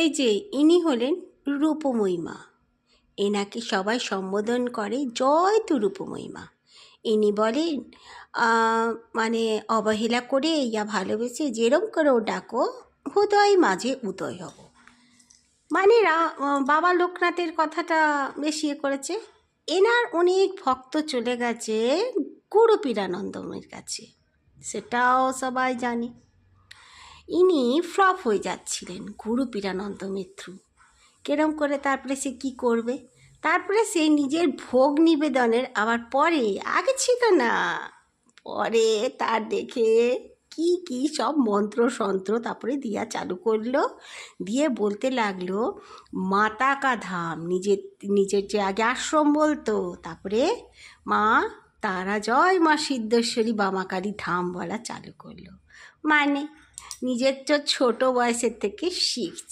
এই যে ইনি হলেন রূপময়ী মা। এনাকে সবাই সম্বোধন করে জয় তু রূপময়ী মা। ইনি বলেন মানে অবহেলা করে ইয়া ভালোবেসে যেরম করেও ডাকো হৃদয় মাঝে উদয় হব। মানে বাবা লোকনাথের কথাটা বেশি করেছে। এনার অনেক ভক্ত চলে গেছে গুরু পীরানন্দমের কাছে, সেটাও সবাই জানে। ইনি ফ্লপ হয়ে যাচ্ছিলেন গুরু পীরানন্দমের থ্রু। কেরম করে তারপরে সে কি করবে, তারপরে সে নিজের ভোগ নিবেদনের আবার পরে, আগে ছিল না, পরে তার দেখে কি কি সব মন্ত্র সন্ত্র তারপরে দিয়া চালু করলো, দিয়ে বলতে লাগলো মাতা কা ধাম। নিজের যে আগে আশ্রম বলতো, তারপরে মা তারা জয়, মা সিদ্ধেশ্বরী, বামাকালী ধাম বলা চালু করলো। মানে নিজের তো ছোটো বয়সের থেকে শিখছে।